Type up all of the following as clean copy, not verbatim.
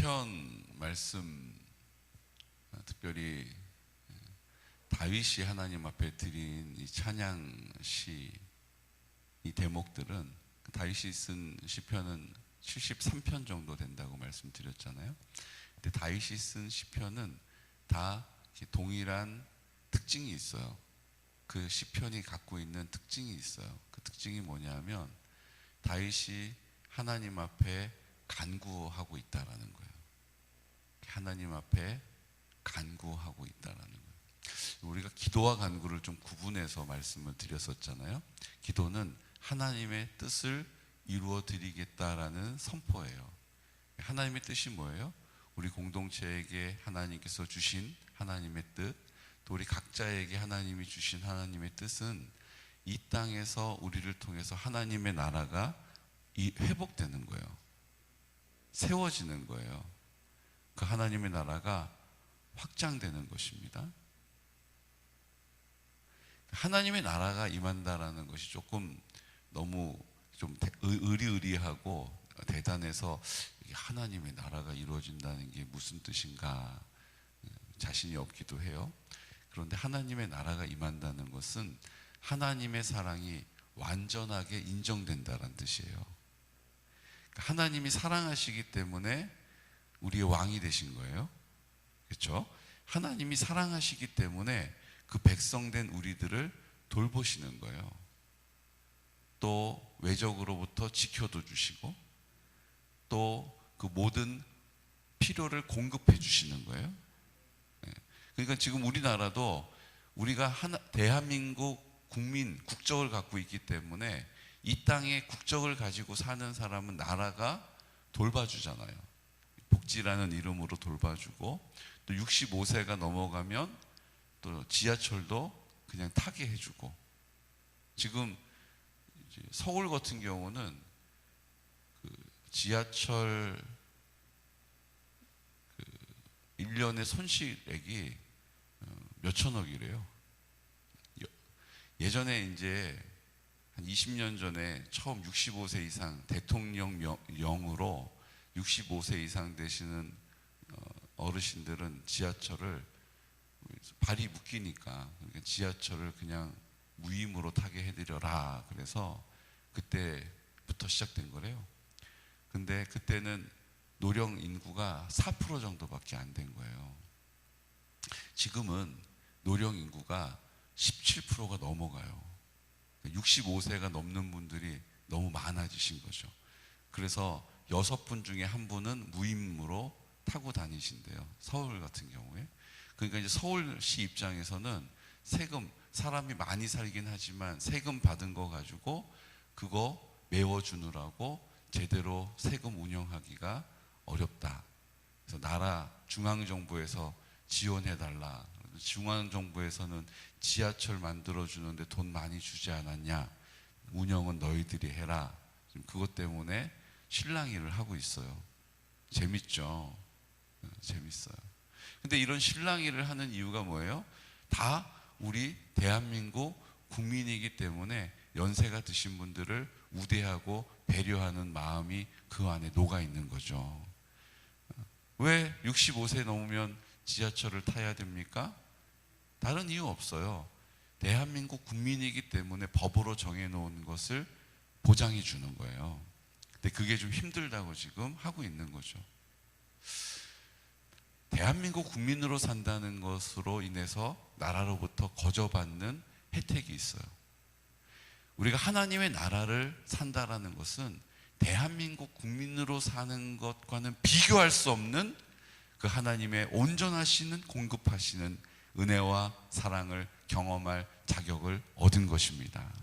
시편 말씀, 특별히 다윗이 하나님 앞에 드린 이 찬양시, 이 대목들은 다윗이 쓴 시편은 73편 정도 된다고 말씀드렸잖아요. 근데 다윗이 쓴 시편은 다 동일한 특징이 있어요. 그 시편이 갖고 있는 특징이 있어요. 그 특징이 뭐냐면 다윗이 하나님 앞에 간구하고 있다라는 거예요. 하나님 앞에 간구하고 있다라는 거예요. 우리가 기도와 간구를 좀 구분해서 말씀을 드렸었잖아요. 기도는 하나님의 뜻을 이루어 드리겠다라는 선포예요. 하나님의 뜻이 뭐예요? 우리 공동체에게 하나님께서 주신 하나님의 뜻, 또 우리 각자에게 하나님이 주신 하나님의 뜻은 이 땅에서 우리를 통해서 하나님의 나라가 회복되는 거예요. 세워지는 거예요. 그 하나님의 나라가 확장되는 것입니다. 하나님의 나라가 임한다라는 것이 조금 너무 좀 의리의리하고 대단해서 하나님의 나라가 이루어진다는 게 무슨 뜻인가 자신이 없기도 해요. 그런데 하나님의 나라가 임한다는 것은 하나님의 사랑이 완전하게 인정된다는 뜻이에요. 하나님이 사랑하시기 때문에 우리의 왕이 되신 거예요. 그렇죠? 하나님이 사랑하시기 때문에 그 백성된 우리들을 돌보시는 거예요. 또 외적으로부터 지켜도 주시고 또 그 모든 필요를 공급해 주시는 거예요. 그러니까 지금 우리나라도 우리가 대한민국 국적을 갖고 있기 때문에 이 땅에 국적을 가지고 사는 사람은 나라가 돌봐주잖아요. 복지라는 이름으로 돌봐주고, 또 65세가 넘어가면 또 지하철도 그냥 타게 해주고, 지금 서울 같은 경우는 그 지하철 1년의 손실액이 몇천억이래요. 예전에 이제 한 20년 전에 처음 65세 이상 대통령령으로 65세 이상 되시는 어르신들은 지하철을 발이 묶이니까 지하철을 그냥 무임으로 타게 해드려라. 그래서 그때부터 시작된 거래요. 근데 그때는 노령 인구가 4% 정도밖에 안 된 거예요. 지금은 노령 인구가 17%가 넘어가요. 65세가 넘는 분들이 너무 많아지신 거죠. 그래서 6분 중에 1분은 무임으로 타고 다니신대요. 서울 같은 경우에. 그러니까 이제 서울시 입장에서는 세금, 사람이 많이 살긴 하지만 세금 받은 거 가지고 그거 메워주느라고 제대로 세금 운영하기가 어렵다. 그래서 나라 중앙정부에서 지원해달라. 중앙정부에서는 지하철 만들어주는데 돈 많이 주지 않았냐. 운영은 너희들이 해라. 지금 그것 때문에 실랑이를 하고 있어요. 재밌죠? 재밌어요. 근데 이런 실랑이를 하는 이유가 뭐예요? 다 우리 대한민국 국민이기 때문에 연세가 드신 분들을 우대하고 배려하는 마음이 그 안에 녹아 있는 거죠. 왜 65세 넘으면 지하철을 타야 됩니까? 다른 이유 없어요. 대한민국 국민이기 때문에 법으로 정해놓은 것을 보장해 주는 거예요. 근데 그게 좀 힘들다고 지금 하고 있는 거죠. 대한민국 국민으로 산다는 것으로 인해서 나라로부터 거저받는 혜택이 있어요. 우리가 하나님의 나라를 산다라는 것은 대한민국 국민으로 사는 것과는 비교할 수 없는 그 하나님의 온전하시는 공급하시는 은혜와 사랑을 경험할 자격을 얻은 것입니다.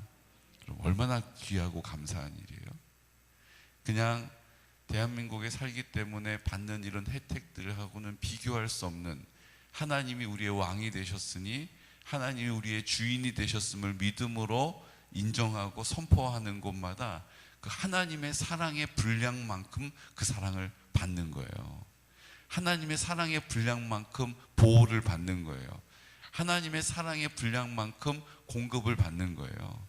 얼마나 귀하고 감사한 일이에요. 그냥 대한민국에 살기 때문에 받는 이런 혜택들하고는 비교할 수 없는 하나님이 우리의 왕이 되셨으니 하나님이 우리의 주인이 되셨음을 믿음으로 인정하고 선포하는 곳마다 그 하나님의 사랑의 분량만큼 그 사랑을 받는 거예요. 하나님의 사랑의 분량만큼 보호를 받는 거예요. 하나님의 사랑의 분량만큼 공급을 받는 거예요.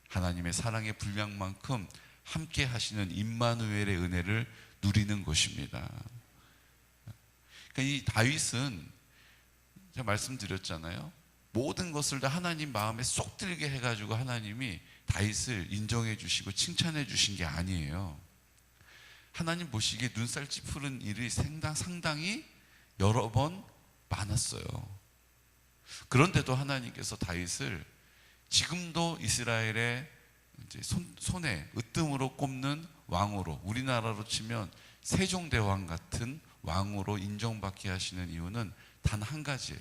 하나님의 사랑의 분량만큼 함께 하시는 임마누엘의 은혜를 누리는 것입니다. 그러니까 이 다윗은 제가 말씀드렸잖아요. 모든 것을 다 하나님 마음에 쏙 들게 해가지고 하나님이 다윗을 인정해 주시고 칭찬해 주신 게 아니에요. 하나님 보시기에 눈살 찌푸른 일이 상당히 여러 번 많았어요. 그런데도 하나님께서 다윗을 지금도 이스라엘의 이제 손에 으뜸으로 꼽는 왕으로, 우리나라로 치면 세종대왕 같은 왕으로 인정받게 하시는 이유는 단 한 가지예요.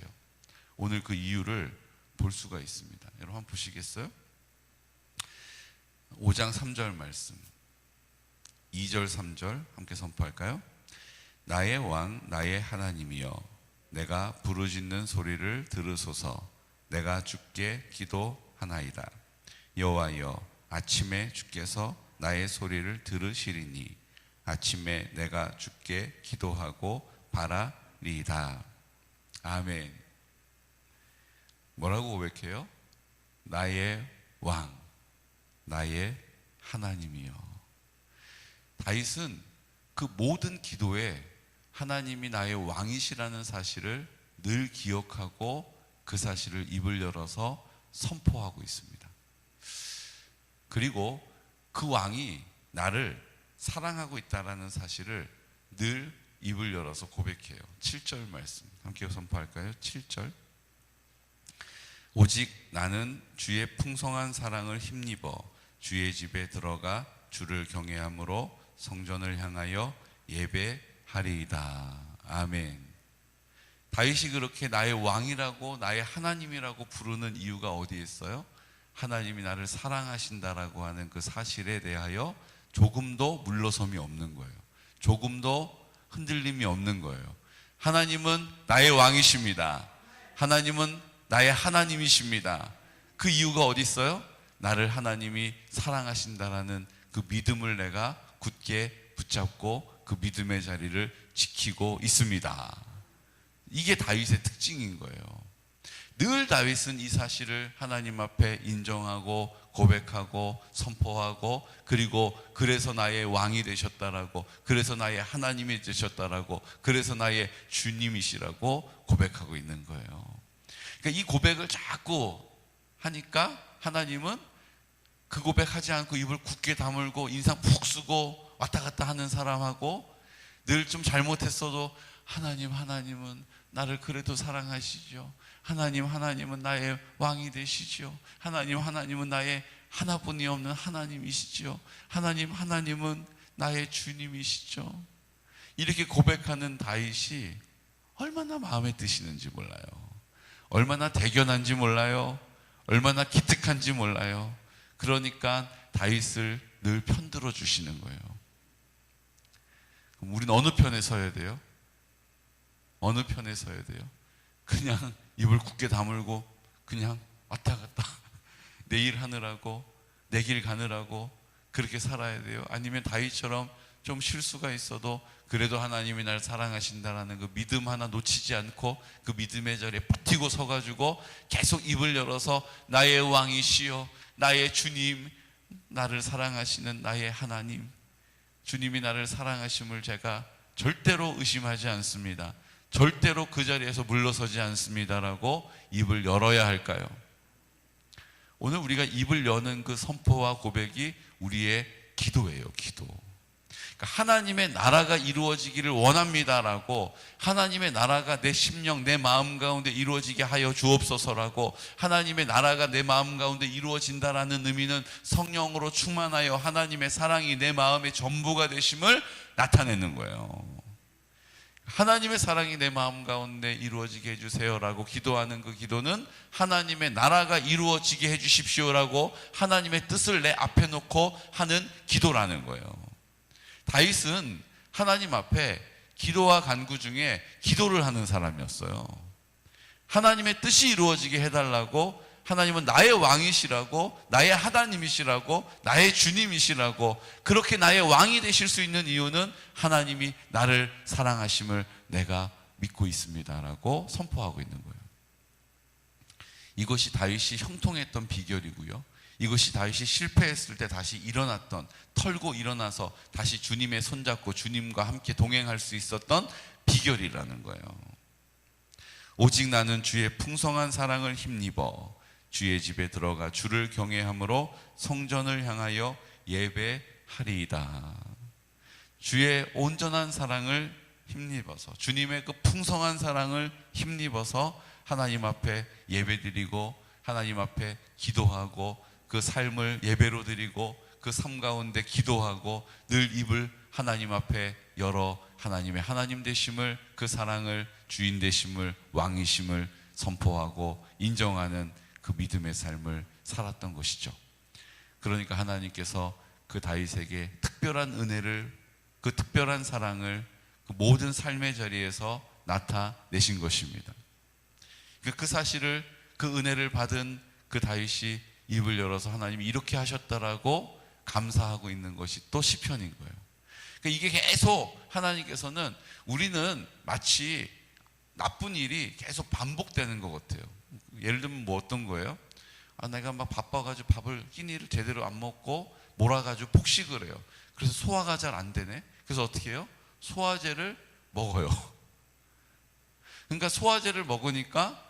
오늘 그 이유를 볼 수가 있습니다. 여러분 한번 보시겠어요? 5장 3절 말씀, 2절 3절 함께 선포할까요? 나의 왕 나의 하나님이여, 내가 부르짖는 소리를 들으소서. 내가 주께 기도하나이다. 여호와여, 아침에 주께서 나의 소리를 들으시리니 아침에 내가 주께 기도하고 바라리이다. 아멘. 뭐라고 고백해요? 나의 왕, 나의 하나님이요. 다윗은 그 모든 기도에 하나님이 나의 왕이시라는 사실을 늘 기억하고 그 사실을 입을 열어서 선포하고 있습니다. 그리고 그 왕이 나를 사랑하고 있다는 사실을 늘 입을 열어서 고백해요. 7절 말씀 함께 선포할까요? 7절. 오직 나는 주의 풍성한 사랑을 힘입어 주의 집에 들어가 주를 경외함으로 성전을 향하여 예배하리이다. 아멘. 다윗이 그렇게 나의 왕이라고 나의 하나님이라고 부르는 이유가 어디에 있어요? 하나님이 나를 사랑하신다라고 하는 그 사실에 대하여 조금도 물러섬이 없는 거예요. 조금도 흔들림이 없는 거예요. 하나님은 나의 왕이십니다. 하나님은 나의 하나님이십니다. 그 이유가 어디 있어요? 나를 하나님이 사랑하신다라는 그 믿음을 내가 굳게 붙잡고 그 믿음의 자리를 지키고 있습니다. 이게 다윗의 특징인 거예요. 늘 다윗은 이 사실을 하나님 앞에 인정하고 고백하고 선포하고, 그리고 그래서 나의 왕이 되셨다라고, 그래서 나의 하나님이 되셨다라고, 그래서 나의 주님이시라고 고백하고 있는 거예요. 그러니까 이 고백을 자꾸 하니까 하나님은 그 고백하지 않고 입을 굳게 다물고 인상 푹 쓰고 왔다 갔다 하는 사람하고, 늘 좀 잘못했어도 하나님은 나를 그래도 사랑하시죠. 하나님은 나의 왕이 되시죠. 하나님은 나의 하나뿐이 없는 하나님이시죠. 하나님은 나의 주님이시죠. 이렇게 고백하는 다윗이 얼마나 마음에 드시는지 몰라요. 얼마나 대견한지 몰라요. 얼마나 기특한지 몰라요. 그러니까 다윗을 늘 편들어 주시는 거예요. 그럼 우리는 어느 편에 서야 돼요? 어느 편에 서야 돼요? 그냥 입을 굳게 다물고 그냥 왔다 갔다 내 일 하느라고, 내 길 가느라고 그렇게 살아야 돼요? 아니면 다윗처럼 좀 실수가 있어도 그래도 하나님이 날 사랑하신다라는 그 믿음 하나 놓치지 않고 그 믿음의 자리에 버티고 서가지고 계속 입을 열어서 나의 왕이시여, 나의 주님, 나를 사랑하시는 나의 하나님, 주님이 나를 사랑하심을 제가 절대로 의심하지 않습니다. 절대로 그 자리에서 물러서지 않습니다라고 입을 열어야 할까요? 오늘 우리가 입을 여는 그 선포와 고백이 우리의 기도예요. 기도. 그러니까 하나님의 나라가 이루어지기를 원합니다라고, 하나님의 나라가 내 심령, 내 마음 가운데 이루어지게 하여 주옵소서라고, 하나님의 나라가 내 마음 가운데 이루어진다라는 의미는 성령으로 충만하여 하나님의 사랑이 내 마음의 전부가 되심을 나타내는 거예요. 하나님의 사랑이 내 마음 가운데 이루어지게 해주세요라고 기도하는 그 기도는 하나님의 나라가 이루어지게 해주십시오라고 하나님의 뜻을 내 앞에 놓고 하는 기도라는 거예요. 다윗은 하나님 앞에 기도와 간구 중에 기도를 하는 사람이었어요. 하나님의 뜻이 이루어지게 해달라고, 하나님은 나의 왕이시라고, 나의 하나님이시라고, 나의 주님이시라고, 그렇게 나의 왕이 되실 수 있는 이유는 하나님이 나를 사랑하심을 내가 믿고 있습니다라고 선포하고 있는 거예요. 이것이 다윗이 형통했던 비결이고요. 이것이 다윗이 실패했을 때 다시 일어났던, 털고 일어나서 다시 주님의 손잡고 주님과 함께 동행할 수 있었던 비결이라는 거예요. 오직 나는 주의 풍성한 사랑을 힘입어 주의 집에 들어가 주를 경외함으로 성전을 향하여 예배하리이다. 주의 온전한 사랑을 힘입어서, 주님의 그 풍성한 사랑을 힘입어서 하나님 앞에 예배드리고 하나님 앞에 기도하고 그 삶을 예배로 드리고 그 삶 가운데 기도하고 늘 입을 하나님 앞에 열어 하나님의 하나님 되심을, 그 사랑을, 주인 되심을, 왕이심을 선포하고 인정하는 그 믿음의 삶을 살았던 것이죠. 그러니까 하나님께서 그 다윗에게 특별한 은혜를, 그 특별한 사랑을 그 모든 삶의 자리에서 나타내신 것입니다. 그 사실을, 그 은혜를 받은 그 다윗이 입을 열어서 하나님이 이렇게 하셨다라고 감사하고 있는 것이 또 시편인 거예요. 그러니까 이게 계속 하나님께서는, 우리는 마치 나쁜 일이 계속 반복되는 것 같아요. 예를 들면 뭐 어떤 거예요? 내가 막 바빠가지고 밥을 끼니를 제대로 안 먹고 몰아가지고 폭식을 해요. 그래서 소화가 잘 안 되네. 그래서 어떻게 해요? 소화제를 먹어요. 그러니까 소화제를 먹으니까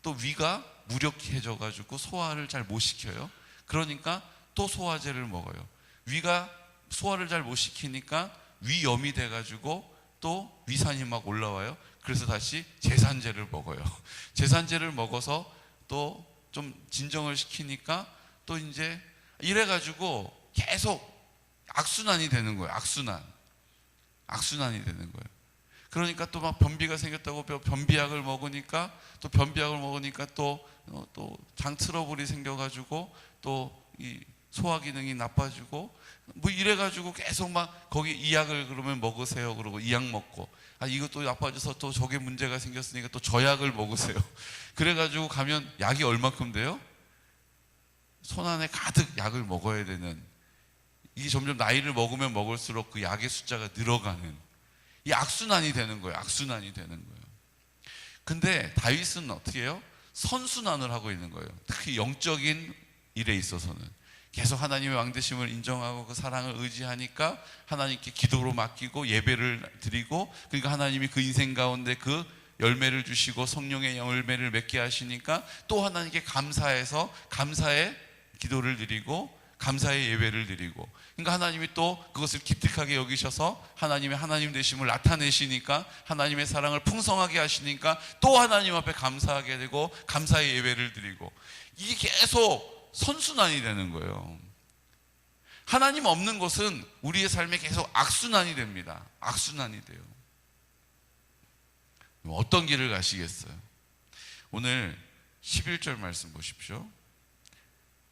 또 위가 무력해져가지고 소화를 잘 못 시켜요. 그러니까 또 소화제를 먹어요. 위가 소화를 잘 못 시키니까 위염이 돼가지고 또 위산이 막 올라와요. 그래서 다시 제산제를 먹어요. 제산제를 먹어서 또 좀 진정을 시키니까 또 이제 이래가지고 계속 악순환이 되는 거예요. 악순환이 되는 거예요. 그러니까 또 막 변비가 생겼다고 변비약을 먹으니까 또 변비약을 먹으니까 또 장 트러블이 생겨가지고 또 이 소화 기능이 나빠지고 뭐 이래가지고 계속 막 거기 이 약을 그러면 먹으세요. 그러고 이 약 먹고 이것도 나빠져서 또 저게 문제가 생겼으니까 또 저 약을 먹으세요. 그래가지고 가면 약이 얼마큼 돼요? 손 안에 가득 약을 먹어야 되는, 이게 점점 나이를 먹으면 먹을수록 그 약의 숫자가 늘어가는 이 악순환이 되는 거예요. 악순환이 되는 거예요. 근데 다윗은 어떻게 해요? 선순환을 하고 있는 거예요. 특히 영적인 일에 있어서는 계속 하나님의 왕되심을 인정하고 그 사랑을 의지하니까 하나님께 기도로 맡기고 예배를 드리고, 그러니까 하나님이 그 인생 가운데 그 열매를 주시고 성령의 열매를 맺게 하시니까 또 하나님께 감사해서 감사의 기도를 드리고 감사의 예배를 드리고, 그러니까 하나님이 또 그것을 기특하게 여기셔서 하나님의 하나님 되심을 나타내시니까 하나님의 사랑을 풍성하게 하시니까 또 하나님 앞에 감사하게 되고 감사의 예배를 드리고, 이게 계속 선순환이 되는 거예요. 하나님 없는 것은 우리의 삶에 계속 악순환이 됩니다. 악순환이 돼요. 어떤 길을 가시겠어요? 오늘 11절 말씀 보십시오.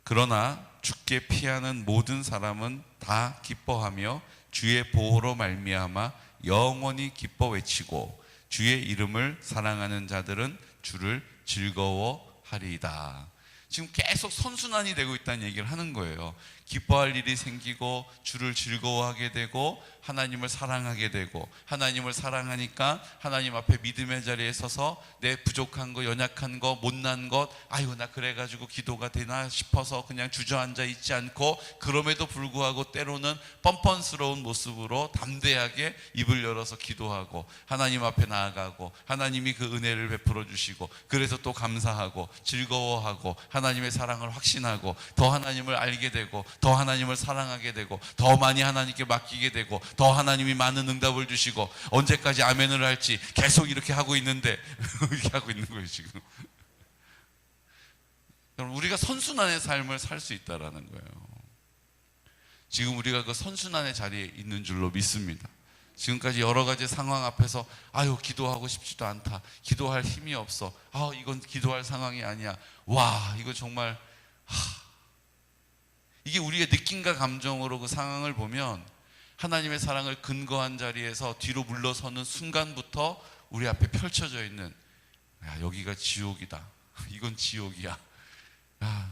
그러나 주께 피하는 모든 사람은 다 기뻐하며 주의 보호로 말미암아 영원히 기뻐 외치고 주의 이름을 사랑하는 자들은 주를 즐거워하리이다. 지금 계속 선순환이 되고 있다는 얘기를 하는 거예요. 기뻐할 일이 생기고 주를 즐거워하게 되고 하나님을 사랑하게 되고, 하나님을 사랑하니까 하나님 앞에 믿음의 자리에 서서 내 부족한 거, 연약한 거, 못난 것, 아이고 나 그래가지고 기도가 되나 싶어서 그냥 주저앉아 있지 않고, 그럼에도 불구하고 때로는 뻔뻔스러운 모습으로 담대하게 입을 열어서 기도하고 하나님 앞에 나아가고 하나님이 그 은혜를 베풀어 주시고, 그래서 또 감사하고 즐거워하고 하나님의 사랑을 확신하고 더 하나님을 알게 되고 더 하나님을 사랑하게 되고 더 많이 하나님께 맡기게 되고 더 하나님이 많은 응답을 주시고, 언제까지 아멘을 할지 계속 이렇게 하고 있는데 이렇게 하고 있는 거예요 지금. 여러분, 우리가 선순환의 삶을 살 수 있다라는 거예요. 지금 우리가 그 선순환의 자리에 있는 줄로 믿습니다. 지금까지 여러 가지 상황 앞에서 기도하고 싶지도 않다, 기도할 힘이 없어, 이건 기도할 상황이 아니야, 와 이거 정말 이게 우리의 느낌과 감정으로 그 상황을 보면 하나님의 사랑을 근거한 자리에서 뒤로 물러서는 순간부터 우리 앞에 펼쳐져 있는, 여기가 지옥이다, 이건 지옥이야, 나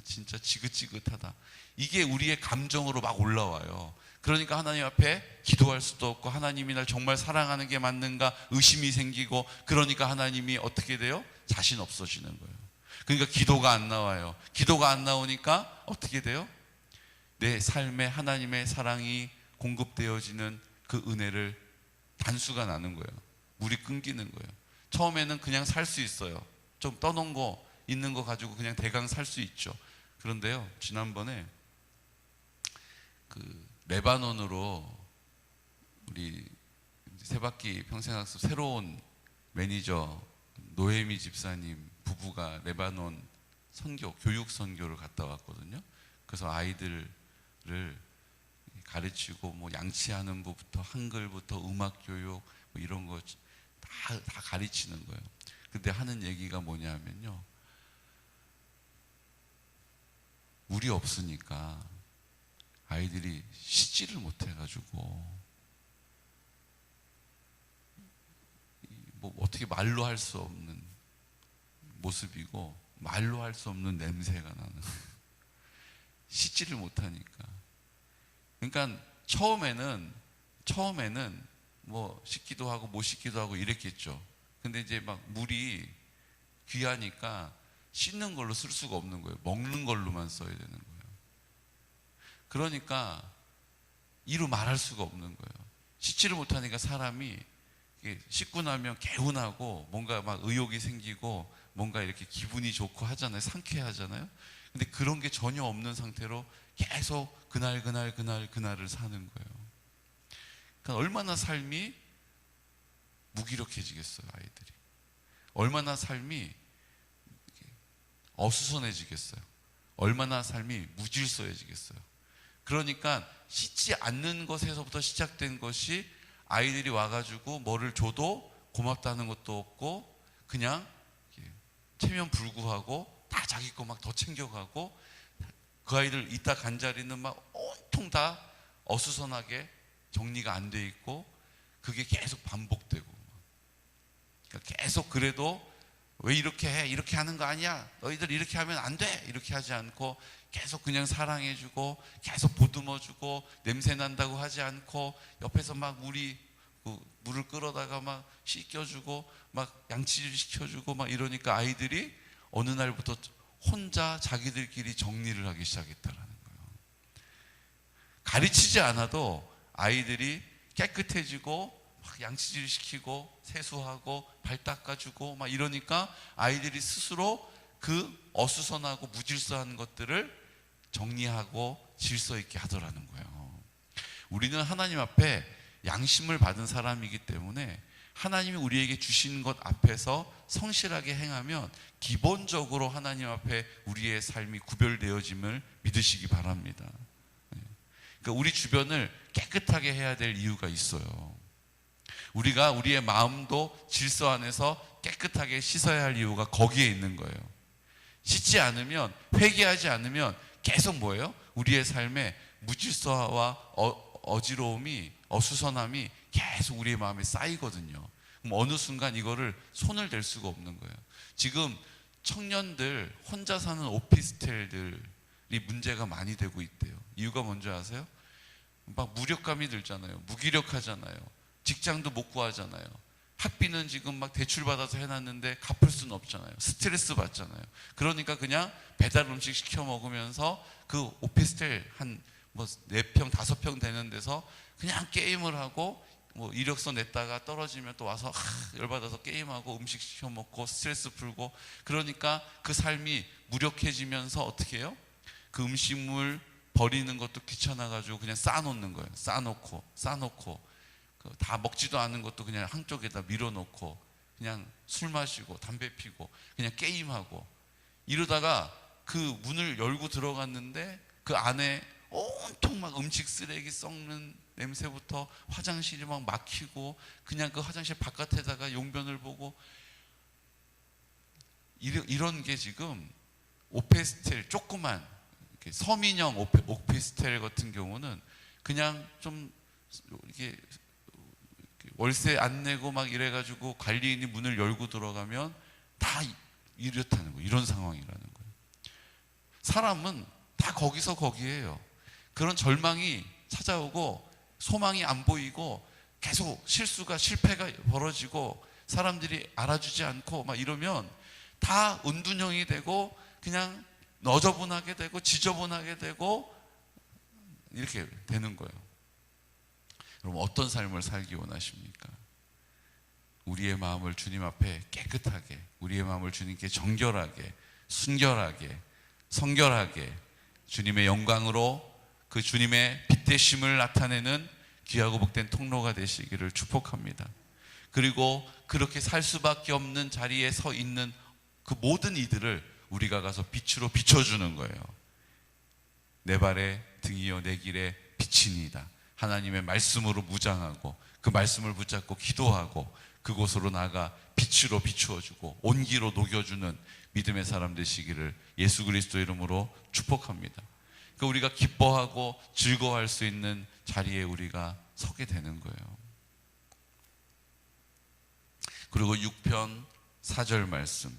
진짜 지긋지긋하다, 이게 우리의 감정으로 막 올라와요. 그러니까 하나님 앞에 기도할 수도 없고, 하나님이 날 정말 사랑하는 게 맞는가 의심이 생기고, 그러니까 하나님이 어떻게 돼요? 자신 없어지는 거예요. 그러니까 기도가 안 나와요. 기도가 안 나오니까 어떻게 돼요? 내 삶에 하나님의 사랑이 공급되어지는 그 은혜를 단수가 나는 거예요. 물이 끊기는 거예요. 처음에는 그냥 살 수 있어요. 좀 떠놓은 거 있는 거 가지고 그냥 대강 살 수 있죠. 그런데요, 지난번에 그 레바논으로 우리 세바퀴 평생학습 새로운 매니저 노혜미 집사님 부부가 레바논 선교, 교육 선교를 갔다 왔거든요. 그래서 아이들을 가르치고 뭐 양치하는 부부터 한글부터 음악 교육 뭐 이런 거 다 가르치는 거예요. 근데 하는 얘기가 뭐냐면요, 물이 없으니까 아이들이 씻지를 못해가지고 뭐 어떻게 말로 할 수 없는 모습이고 말로 할 수 없는 냄새가 나는 씻지를 못하니까. 그러니까 처음에는 뭐 씻기도 하고 못 씻기도 하고 이랬겠죠. 근데 이제 막 물이 귀하니까 씻는 걸로 쓸 수가 없는 거예요. 먹는 걸로만 써야 되는 거예요. 그러니까 이루 말할 수가 없는 거예요. 씻지를 못하니까 사람이 씻고 나면 개운하고 뭔가 막 의욕이 생기고 뭔가 이렇게 기분이 좋고 하잖아요. 상쾌하잖아요. 근데 그런 게 전혀 없는 상태로 계속 그날을 사는 거예요. 그러니까 얼마나 삶이 무기력해지겠어요, 아이들이. 얼마나 삶이 어수선해지겠어요. 얼마나 삶이 무질서해지겠어요. 그러니까 씻지 않는 것에서부터 시작된 것이 아이들이 와가지고 뭐를 줘도 고맙다는 것도 없고 그냥 체면 불구하고 다 자기 거 막 더 챙겨가고 그 아이들 있다 간 자리는 막 온통 다 어수선하게 정리가 안 돼 있고 그게 계속 반복되고, 그러니까 계속 그래도 왜 이렇게 해? 이렇게 하는 거 아니야? 너희들 이렇게 하면 안 돼! 이렇게 하지 않고 계속 그냥 사랑해주고 계속 보듬어주고 냄새 난다고 하지 않고 옆에서 막 물을 끌어다가 막 씻겨주고 막 양치질 시켜주고 막 이러니까 아이들이 어느 날부터 혼자 자기들끼리 정리를 하기 시작했다라는 거예요. 가르치지 않아도 아이들이 깨끗해지고 막 양치질 시키고 세수하고 발 닦아주고 막 이러니까 아이들이 스스로 그 어수선하고 무질서한 것들을 정리하고 질서 있게 하더라는 거예요. 우리는 하나님 앞에 양심을 받은 사람이기 때문에 하나님이 우리에게 주신 것 앞에서 성실하게 행하면 기본적으로 하나님 앞에 우리의 삶이 구별되어짐을 믿으시기 바랍니다. 그러니까 우리 주변을 깨끗하게 해야 될 이유가 있어요. 우리가 우리의 마음도 질서 안에서 깨끗하게 씻어야 할 이유가 거기에 있는 거예요. 씻지 않으면, 회개하지 않으면 계속 뭐예요? 우리의 삶에 무질서와 어지러움이, 어수선함이 계속 우리의 마음에 쌓이거든요. 그럼 어느 순간 이거를 손을 댈 수가 없는 거예요. 지금 청년들 혼자 사는 오피스텔들이 문제가 많이 되고 있대요. 이유가 뭔지 아세요? 막 무력감이 들잖아요. 무기력하잖아요. 직장도 못 구하잖아요. 학비는 지금 막 대출받아서 해놨는데 갚을 수는 없잖아요. 스트레스 받잖아요. 그러니까 그냥 배달 음식 시켜 먹으면서 그 오피스텔 한 뭐 4평, 5평 되는 데서 그냥 게임을 하고 뭐 이력서 냈다가 떨어지면 또 와서 열받아서 게임하고 음식 시켜 먹고 스트레스 풀고, 그러니까 그 삶이 무력해지면서 어떻게 해요? 그 음식물 버리는 것도 귀찮아가지고 그냥 쌓아놓는 거예요. 쌓아놓고 다 먹지도 않은 것도 그냥 한쪽에다 밀어놓고 그냥 술 마시고 담배 피고 그냥 게임하고 이러다가 그 문을 열고 들어갔는데 그 안에 온통 막 음식 쓰레기 썩는 냄새부터 화장실이 막 막히고 그냥 그 화장실 바깥에다가 용변을 보고 이런 게 지금 오피스텔 조그만 서민형 오피스텔 같은 경우는 그냥 좀 이렇게 월세 안 내고 막 이래가지고 관리인이 문을 열고 들어가면 다 이렇다는 거예요. 이런 상황이라는 거예요. 사람은 다 거기서 거기에요. 그런 절망이 찾아오고 소망이 안 보이고 계속 실패가 벌어지고 사람들이 알아주지 않고 막 이러면 다 은둔형이 되고 그냥 너저분하게 되고 지저분하게 되고 이렇게 되는 거예요. 여러분, 어떤 삶을 살기 원하십니까? 우리의 마음을 주님 앞에 깨끗하게, 우리의 마음을 주님께 정결하게, 순결하게, 성결하게 주님의 영광으로 그 주님의 빛 되심을 나타내는 귀하고 복된 통로가 되시기를 축복합니다. 그리고 그렇게 살 수밖에 없는 자리에 서 있는 그 모든 이들을 우리가 가서 빛으로 비춰주는 거예요. 내 발의 등이요 내 길의 빛이니이다. 하나님의 말씀으로 무장하고 그 말씀을 붙잡고 기도하고 그곳으로 나가 빛으로 비추어주고 온기로 녹여주는 믿음의 사람 되시기를 예수 그리스도 이름으로 축복합니다. 그 우리가 기뻐하고 즐거워할 수 있는 자리에 우리가 서게 되는 거예요. 그리고 6편 4절 말씀,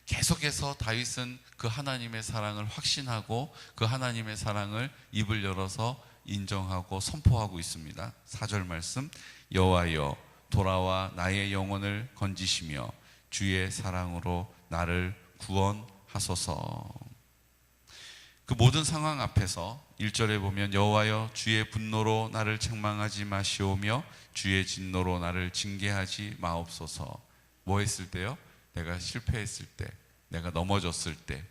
계속해서 다윗은 그 하나님의 사랑을 확신하고 그 하나님의 사랑을 입을 열어서 인정하고 선포하고 있습니다. 4절 말씀, 여호와여 돌아와 나의 영혼을 건지시며 주의 사랑으로 나를 구원하소서. 그 모든 상황 앞에서 1절에 보면 여호와여 주의 분노로 나를 책망하지 마시오며 주의 진노로 나를 징계하지 마옵소서. 뭐 했을 때요? 내가 실패했을 때, 내가 넘어졌을 때.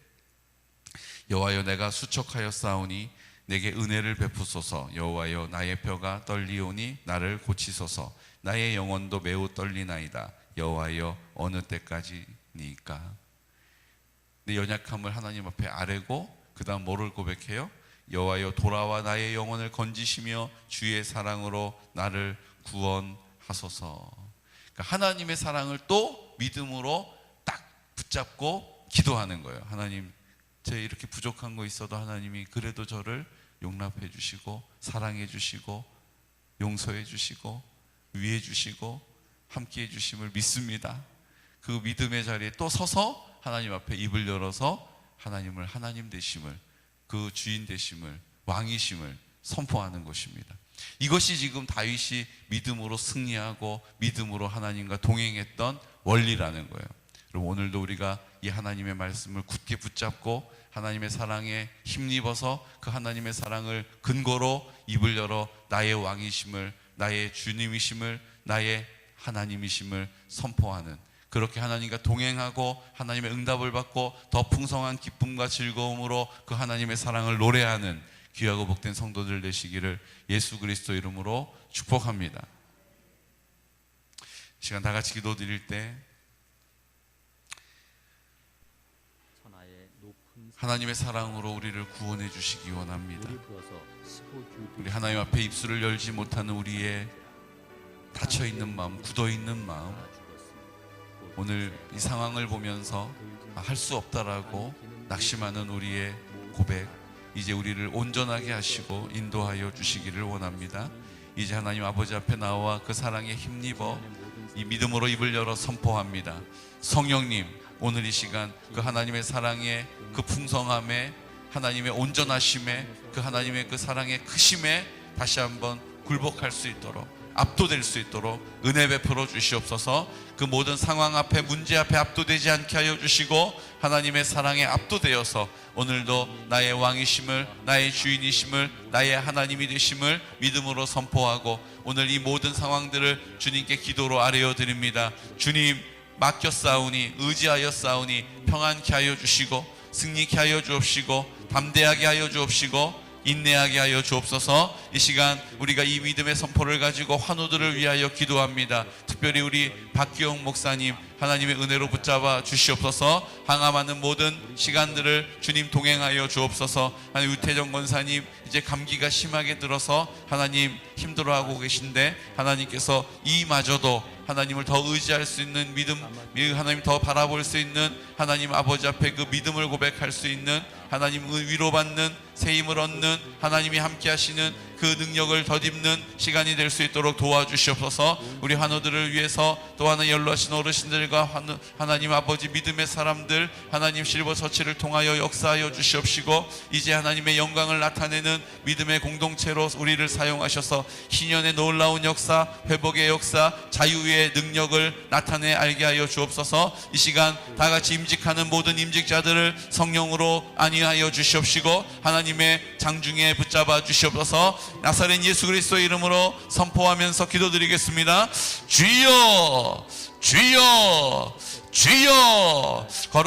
여호와여 내가 수척하여 싸우니 내게 은혜를 베푸소서. 여호와여 나의 뼈가 떨리오니 나를 고치소서. 나의 영혼도 매우 떨리나이다. 여호와여 어느 때까지니까. 내 연약함을 하나님 앞에 아뢰고 그 다음 뭐를 고백해요? 여호와여 돌아와 나의 영혼을 건지시며 주의 사랑으로 나를 구원하소서. 그러니까 하나님의 사랑을 또 믿음으로 딱 붙잡고 기도하는 거예요. 하나님, 제 이렇게 부족한 거 있어도 하나님이 그래도 저를 용납해 주시고 사랑해 주시고 용서해 주시고 위해 주시고 함께 해 주심을 믿습니다. 그 믿음의 자리에 또 서서 하나님 앞에 입을 열어서 하나님을 하나님 되심을, 그 주인 되심을, 왕이심을 선포하는 것입니다. 이것이 지금 다윗이 믿음으로 승리하고 믿음으로 하나님과 동행했던 원리라는 거예요. 그럼 오늘도 우리가 이 하나님의 말씀을 굳게 붙잡고 하나님의 사랑에 힘입어서 그 하나님의 사랑을 근거로 입을 열어 나의 왕이심을, 나의 주님이심을, 나의 하나님이심을 선포하는, 그렇게 하나님과 동행하고 하나님의 응답을 받고 더 풍성한 기쁨과 즐거움으로 그 하나님의 사랑을 노래하는 귀하고 복된 성도들 되시기를 예수 그리스도 이름으로 축복합니다. 시간 다 같이 기도 드릴 때 하나님의 사랑으로 우리를 구원해 주시기 원합니다. 우리 하나님 앞에 입술을 열지 못하는 우리의 닫혀있는 마음, 굳어있는 마음, 오늘 이 상황을 보면서 할 수 없다라고 낙심하는 우리의 고백, 이제 우리를 온전하게 하시고 인도하여 주시기를 원합니다. 이제 하나님 아버지 앞에 나와 그 사랑에 힘입어 이 믿음으로 입을 열어 선포합니다. 성령님, 오늘 이 시간 그 하나님의 사랑의 그 풍성함에, 하나님의 온전하심에, 그 하나님의 그 사랑의 크심에 다시 한번 굴복할 수 있도록, 압도될 수 있도록 은혜 베풀어 주시옵소서. 그 모든 상황 앞에, 문제 앞에 압도되지 않게 하여 주시고 하나님의 사랑에 압도되어서 오늘도 나의 왕이심을, 나의 주인이심을, 나의 하나님이 되심을 믿음으로 선포하고 오늘 이 모든 상황들을 주님께 기도로 아뢰어 드립니다. 주님, 맡겨 싸우니, 의지하여 싸우니 평안케 하여 주시고 승리케 하여 주옵시고 담대하게 하여 주옵시고 인내하게 하여 주옵소서. 이 시간 우리가 이 믿음의 선포를 가지고 환우들을 위하여 기도합니다. 특별히 우리 박기용 목사님 하나님의 은혜로 붙잡아 주시옵소서. 항암하는 모든 시간들을 주님 동행하여 주옵소서. 하나님, 유태정 권사님 이제 감기가 심하게 들어서 하나님 힘들어하고 계신데 하나님께서 이마저도 하나님을 더 의지할 수 있는 믿음, 하나님 더 바라볼 수 있는 하나님 아버지 앞에 그 믿음을 고백할 수 있는 하나님 위로받는 새 힘을 얻는 하나님이 함께 하시는 그 능력을 덧입는 시간이 될 수 있도록 도와주시옵소서. 우리 환우들을 위해서 또 하나 연로하신 어르신들과 하나님 아버지 믿음의 사람들 하나님 실버 처치를 통하여 역사하여 주시옵시고 이제 하나님의 영광을 나타내는 믿음의 공동체로 우리를 사용하셔서 희년의 놀라운 역사, 회복의 역사, 자유의 능력을 나타내 알게 하여 주옵소서. 이 시간 다 같이 임직하는 모든 임직자들을 성령으로 안위하여 주시옵시고 하나님의 장중에 붙잡아 주시옵소서. 나사렛 예수 그리스도의 이름으로 선포하면서 기도드리겠습니다. 주여 주여 주여.